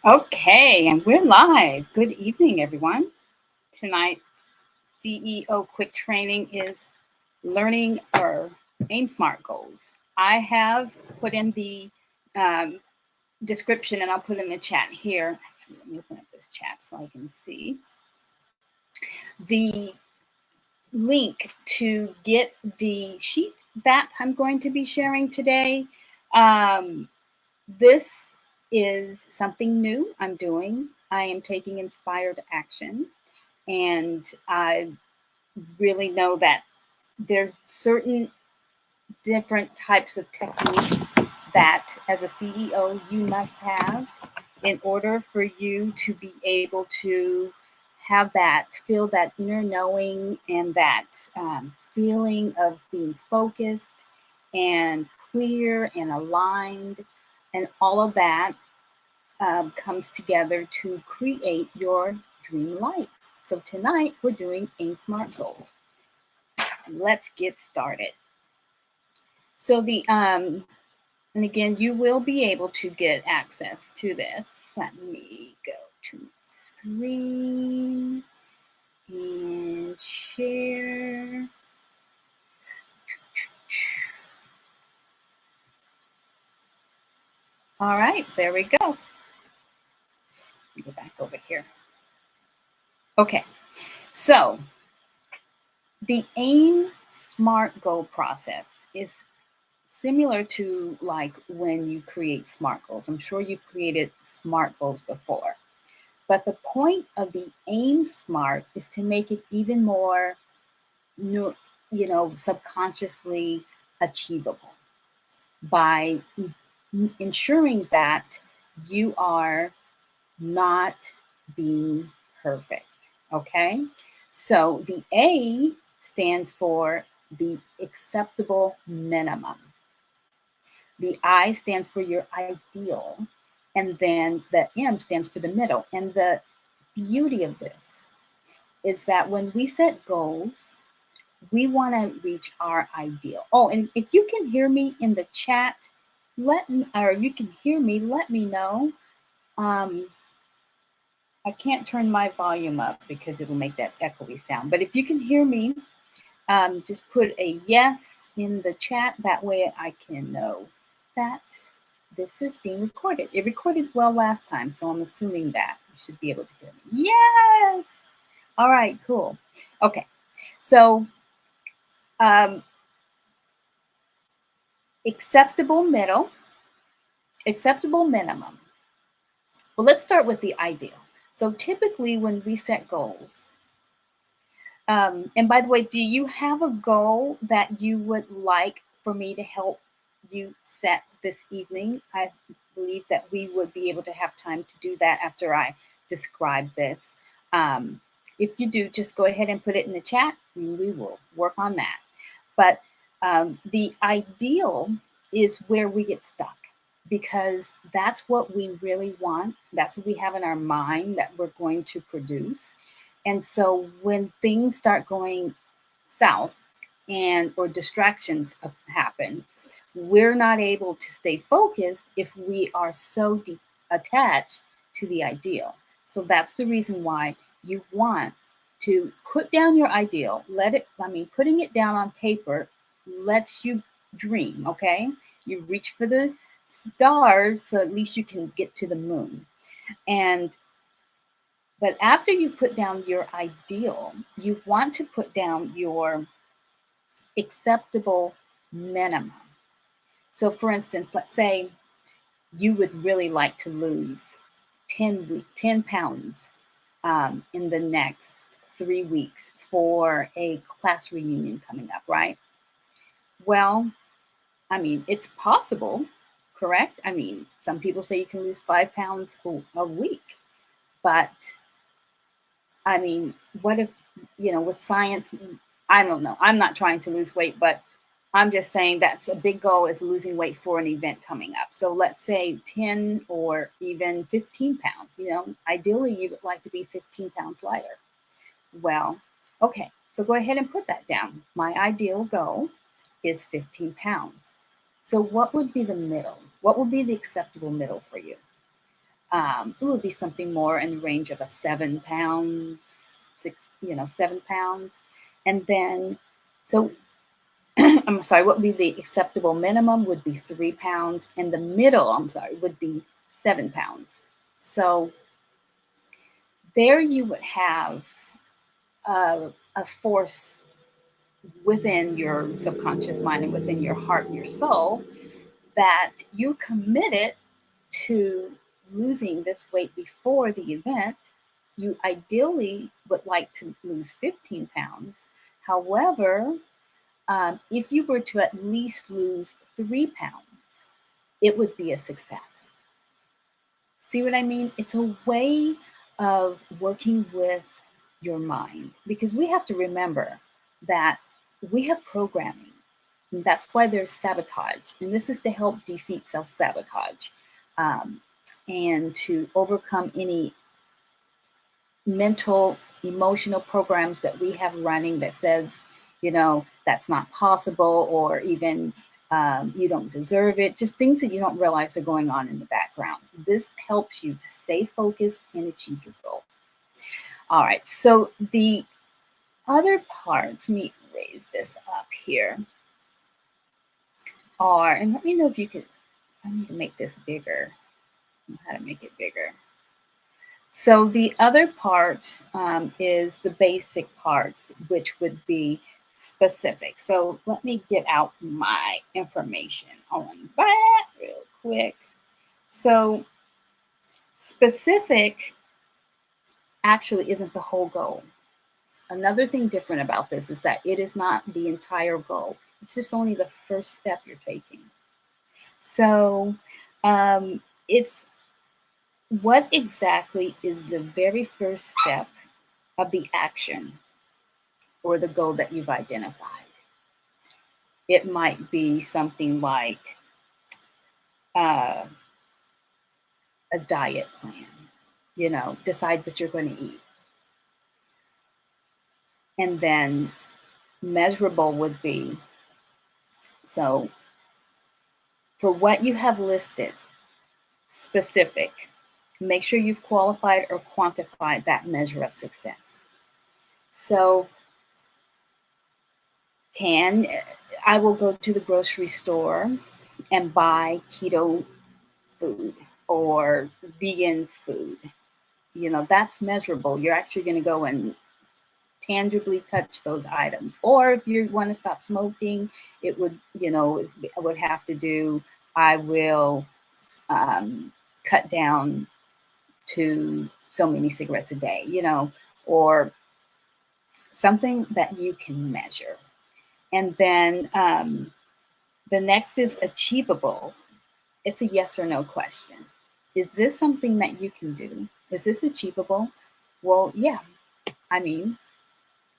Okay, and we're live. Good evening, everyone. Tonight's CEO quick training is learning our AIM SMART goals. I have put in the um, description and I'll put in the chat here. Actually, let me open up this chat so I can see the link to get the sheet that I'm going to be sharing today. Um, This is something new I'm doing. I am taking inspired action, and I really know that there's certain different types of techniques that as a CEO you must have in order for you to be able to have that, feel that inner knowing and that feeling of being focused and clear and aligned, and all of that comes together to create your dream life. So tonight we're doing AIM SMART goals. Let's get started. So and again, you will be able to get access to this. Let me go to my screen and share. All right, there we go. Go back over here. Okay, so the AIM SMART goal process is similar to like when you create SMART goals. I'm sure you've created SMART goals before. But the point of the AIM SMART is to make it even more, subconsciously achievable by ensuring that you are not being perfect. Okay? So the A stands for the acceptable minimum. The I stands for your ideal, and then the M stands for the middle. And the beauty of this is that when we set goals, we want to reach our ideal. Oh, and if you can hear me in the chat, or you can hear me, let me know. Um, I can't turn my volume up because it'll make that echoey sound. But if you can hear me, just put a yes in the chat. That way I can know that this is being recorded. It recorded well last time, so I'm assuming that you should be able to hear me. Yes. All right, cool. Okay. So um, acceptable middle, acceptable minimum. Well, let's start with the ideal. So typically when we set goals, and by the way, do you have a goal that you would like for me to help you set this evening? I believe that we would be able to have time to do that after I describe this. Um, if you do, just go ahead and put it in the chat and we will work on that. But the ideal is where we get stuck because that's what we really want. That's what we have in our mind that we're going to produce. And so when things start going south and or distractions happen, we're not able to stay focused if we are so deep attached to the ideal. So that's the reason why you want to put down your ideal. Putting it down on paper lets you dream, okay? You reach for the stars so at least you can get to the moon. And but after you put down your ideal, you want to put down your acceptable minimum. So, for instance, let's say you would really like to lose 10 pounds in the next 3 weeks for a class reunion coming up, right? Well, it's possible, correct? Some people say you can lose 5 pounds a week, but what if, with science, I don't know. I'm not trying to lose weight, but I'm just saying that's a big goal is losing weight for an event coming up. So let's say 10 or even 15 pounds. Ideally, you would like to be 15 pounds lighter. Well, okay, so go ahead and put that down. My ideal goal is 15 pounds. So what would be the middle? What would be the acceptable middle for you? It would be something more in the range of a 7 pounds, 7 pounds. And then, so I'm sorry, what would be the acceptable minimum would be 3 pounds, and the middle, I'm sorry, would be 7 pounds. So there you would have a force within your subconscious mind and within your heart and your soul that you're committed to losing this weight before the event. You ideally would like to lose 15 pounds. However, if you were to at least lose 3 pounds, it would be a success. See what I mean? It's a way of working with your mind, because we have to remember that we have programming. And that's why there's sabotage. And this is to help defeat self sabotage, and to overcome any mental, emotional programs that we have running that says, that's not possible, or even you don't deserve it, just things that you don't realize are going on in the background. This helps you to stay focused and achieve your goal. All right, so the other parts, let me raise this up here, are, and let me know if you could, I need to make this bigger. I don't know how to make it bigger. So the other part is the basic parts, which would be specific. So let me get out my information on that real quick. So specific actually isn't the whole goal. Another thing different about this is that it is not the entire goal. It's just only the first step you're taking. So it's what exactly is the very first step of the action or the goal that you've identified. It might be something like uh, a diet plan, decide what you're going to eat. And then measurable would be, so for what you have listed, specific, make sure you've qualified or quantified that measure of success. So I will go to the grocery store and buy keto food or vegan food. That's measurable. You're actually going to go and tangibly touch those items. Or if you want to stop smoking, it would have to do, I will cut down to so many cigarettes a day, or something that you can measure. And then the next is achievable. It's a yes or no question. Is this something that you can do? Is this achievable? Well, yeah. I mean,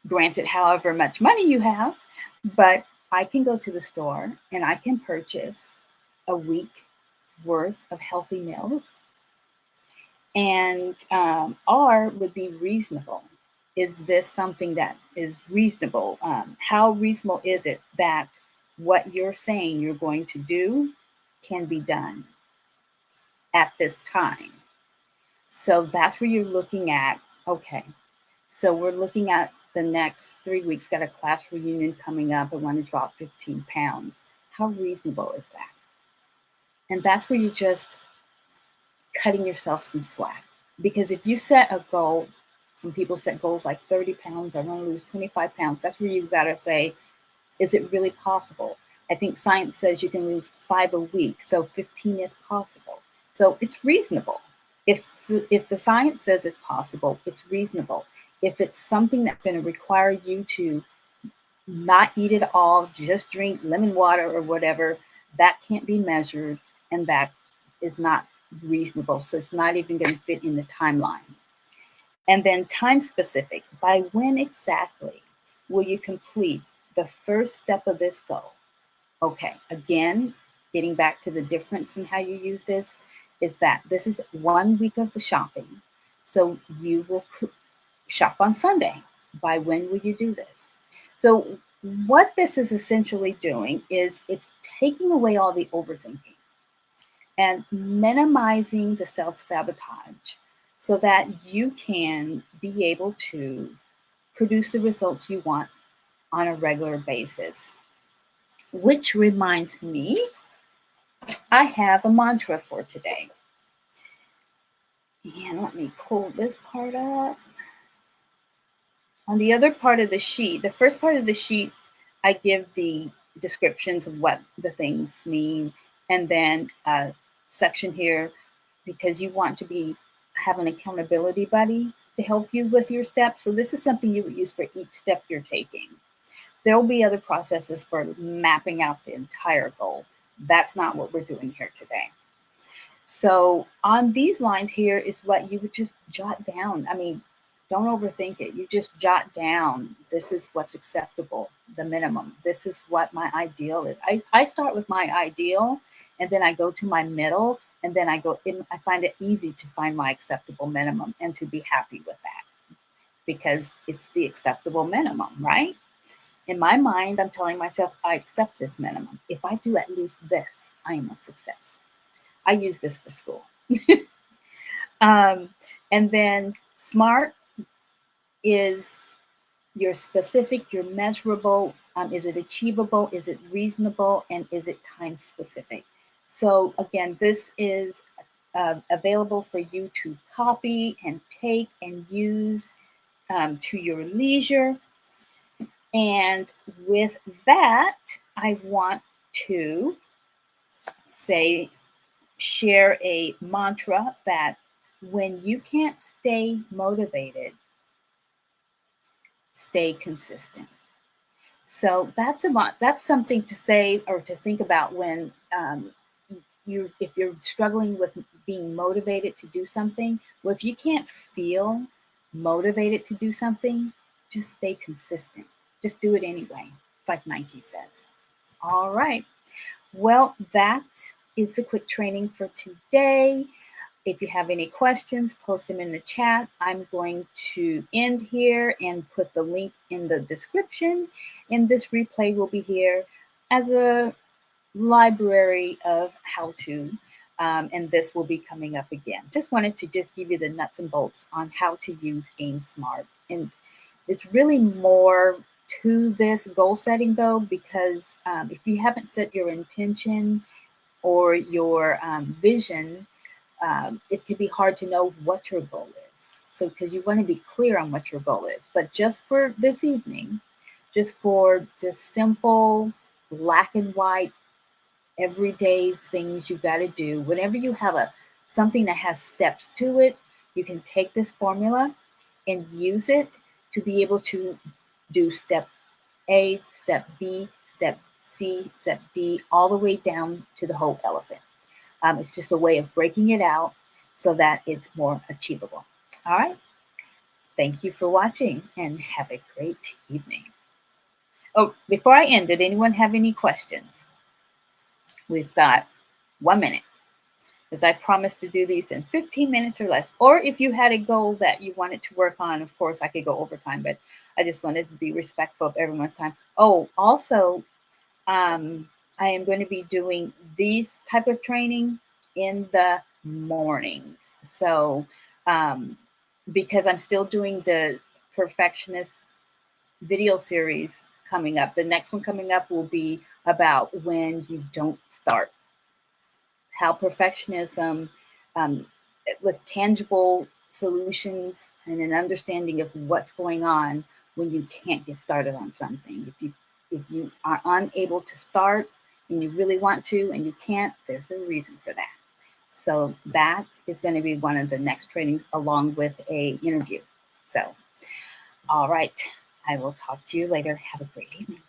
granted, however much money you have, but I can go to the store and I can purchase a week's worth of healthy meals. And R would be reasonable. Is this something that is reasonable? How reasonable is it that what you're saying you're going to do can be done at this time? So that's where you're looking at, okay, so we're looking at the next 3 weeks, got a class reunion coming up. I want to drop 15 pounds. How reasonable is that? And that's where you're just cutting yourself some slack. Because if you set a goal, some people set goals like 30 pounds, I want to lose 25 pounds. That's where you've got to say, is it really possible? I think science says you can lose 5 a week, so 15 is possible. So it's reasonable. If the science says it's possible, it's reasonable. If it's something that's going to require you to not eat it all, just drink lemon water or whatever, that can't be measured, and that is not reasonable. So it's not even going to fit in the timeline. And then time specific. By when exactly will you complete the first step of this goal? Okay, again, getting back to the difference in how you use this is that this is 1 week of the shopping. So you will shop on Sunday. By when will you do this? So what this is essentially doing is it's taking away all the overthinking. and minimizing the self-sabotage so that you can be able to produce the results you want on a regular basis. Which reminds me, I have a mantra for today. And let me pull this part up. On the other part of the sheet, the first part of the sheet, I give the descriptions of what the things mean, and then a section here because you want to have an accountability buddy to help you with your steps. So this is something you would use for each step you're taking. There will be other processes for mapping out the entire goal. That's not what we're doing here today. So on these lines here is what you would just jot down. I mean, don't overthink it. You just jot down, this is what's acceptable, the minimum. This is what my ideal is. I start with my ideal, and then I go to my middle, and then I find it easy to find my acceptable minimum and to be happy with that because it's the acceptable minimum, right? In my mind, I'm telling myself, I accept this minimum. If I do at least this, I am a success. I use this for school. And then SMART is your specific, your measurable, is it achievable, is it reasonable, and is it time specific? So again, this is available for you to copy and take and use to your leisure. And with that, I want to share a mantra that when you can't stay motivated, stay consistent. So that's something to say or to think about when if you're struggling with being motivated to do something. Well, if you can't feel motivated to do something, just stay consistent. Just do it anyway. It's like Nike says. All right. Well, that is the quick training for today. If you have any questions, post them in the chat. I'm going to end here and put the link in the description. And this replay will be here as a library of how-to. And this will be coming up again. Just wanted to just give you the nuts and bolts on how to use Aim Smart. And it's really more to this goal setting though, because if you haven't set your intention or your vision, it can be hard to know what your goal is. So because you want to be clear on what your goal is. But just for this evening, just for just simple black and white everyday things you got to do, whenever you have something that has steps to it, you can take this formula and use it to be able to do step A, step B, step C, step D, all the way down to the whole elephant. It's just a way of breaking it out so that it's more achievable. All right. Thank you for watching and have a great evening. Oh, before I end, did anyone have any questions? We've got 1 minute, as I promised to do these in 15 minutes or less. Or if you had a goal that you wanted to work on, of course, I could go overtime, but I just wanted to be respectful of everyone's time. Oh, also, I am going to be doing these type of training in the mornings. So because I'm still doing the perfectionist video series coming up, the next one coming up will be about when you don't start, how perfectionism with tangible solutions and an understanding of what's going on when you can't get started on something. If you are unable to start and you really want to and you can't, there's a reason for that. So that is going to be one of the next trainings along with a interview. So, all right, I will talk to you later. Have a great evening.